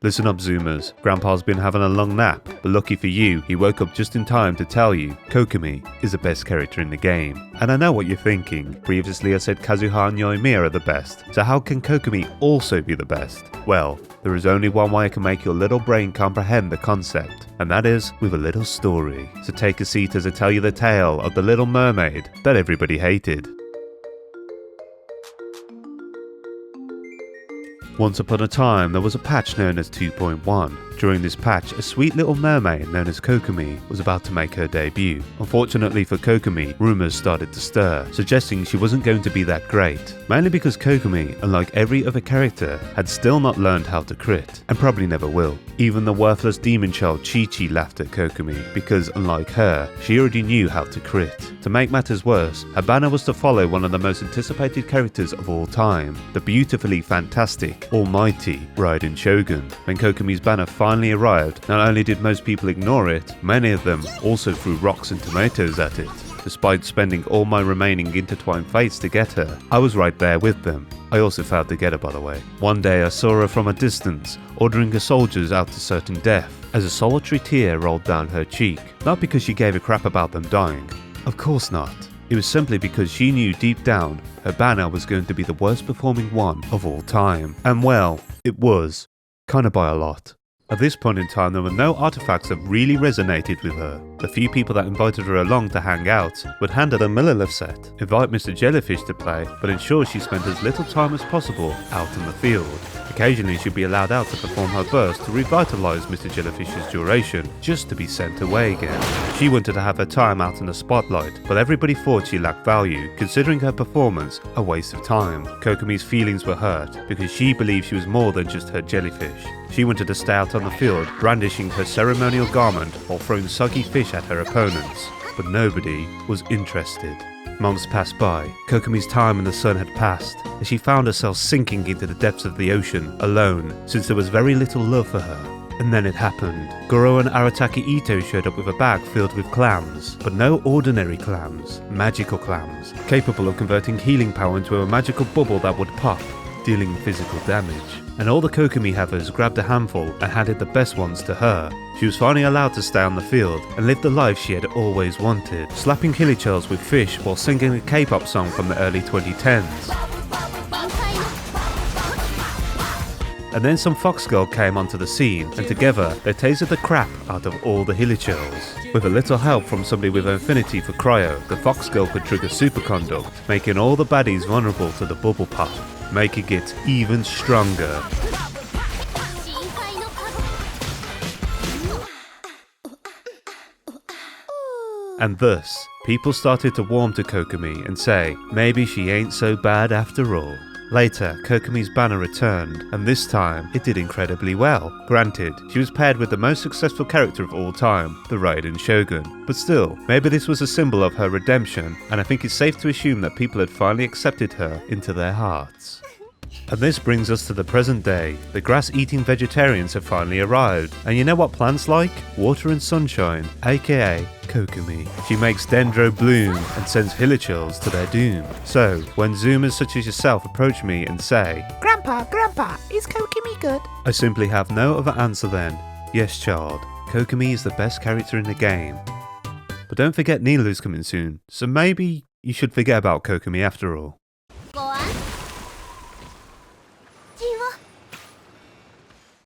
Listen up, Zoomers. Grandpa's been having a long nap, but lucky for you, he woke up just in time to tell you Kokomi is the best character in the game. And I know what you're thinking. Previously I said Kazuha and Yoimiya are the best, so how can Kokomi also be the best? Well, there is only one way I can make your little brain comprehend the concept, and that is with a little story. So take a seat as I tell you the tale of the little mermaid that everybody hated. Once upon a time, there was a patch known as 2.1. During this patch, a sweet little mermaid known as Kokomi was about to make her debut. Unfortunately for Kokomi, rumours started to stir, suggesting she wasn't going to be that great. Mainly because Kokomi, unlike every other character, had still not learned how to crit, and probably never will. Even the worthless demon child Chi-Chi laughed at Kokomi, because unlike her, she already knew how to crit. To make matters worse, her banner was to follow one of the most anticipated characters of all time, the beautifully fantastic, almighty Raiden Shogun. When Kokomi's banner finally arrived, not only did most people ignore it, many of them also threw rocks and tomatoes at it. Despite spending all my remaining intertwined fates to get her, I was right there with them. I also failed to get her, by the way. One day I saw her from a distance, ordering her soldiers out to certain death, as a solitary tear rolled down her cheek. Not because she gave a crap about them dying. Of course not. It was simply because she knew deep down her banner was going to be the worst performing one of all time. And well, it was. Kinda by a lot. At this point in time, there were no artifacts that really resonated with her. The few people that invited her along to hang out would hand her the Lulula set, invite Mr. Jellyfish to play, but ensure she spent as little time as possible out in the field. Occasionally she'd be allowed out to perform her burst to revitalise Mr. Jellyfish's duration, just to be sent away again. She wanted to have her time out in the spotlight, but everybody thought she lacked value, considering her performance a waste of time. Kokomi's feelings were hurt, because she believed she was more than just her jellyfish. She wanted to stay out on the field, brandishing her ceremonial garment while throwing soggy fish at her opponents, but nobody was interested. Months passed by. Kokomi's time in the sun had passed, and she found herself sinking into the depths of the ocean, alone, since there was very little love for her. And then it happened. Goro and Arataki Ito showed up with a bag filled with clams, but no ordinary clams, magical clams, capable of converting healing power into a magical bubble that would pop, dealing physical damage. And all the Kokomi havers grabbed a handful and handed the best ones to her. She was finally allowed to stay on the field and live the life she had always wanted, slapping hilichurls with fish while singing a K-pop song from the early 2010s. And then some fox girl came onto the scene, and together they tasted the crap out of all the hilichurls. With a little help from somebody with an affinity for cryo, the fox girl could trigger superconduct, making all the baddies vulnerable to the bubble pop, making it even stronger. And thus, people started to warm to Kokomi and say, maybe she ain't so bad after all. Later, Kokomi's banner returned, and this time, it did incredibly well. Granted, she was paired with the most successful character of all time, the Raiden Shogun. But still, maybe this was a symbol of her redemption, and I think it's safe to assume that people had finally accepted her into their hearts. And this brings us to the present day. The grass-eating vegetarians have finally arrived. And you know what plants like? Water and sunshine, aka Kokomi. She makes dendro bloom and sends hilichurls to their doom. So, when Zoomers such as yourself approach me and say, Grandpa, is Kokomi good? I simply have no other answer than, yes child, Kokomi is the best character in the game. But don't forget Nilu's coming soon, so maybe you should forget about Kokomi after all.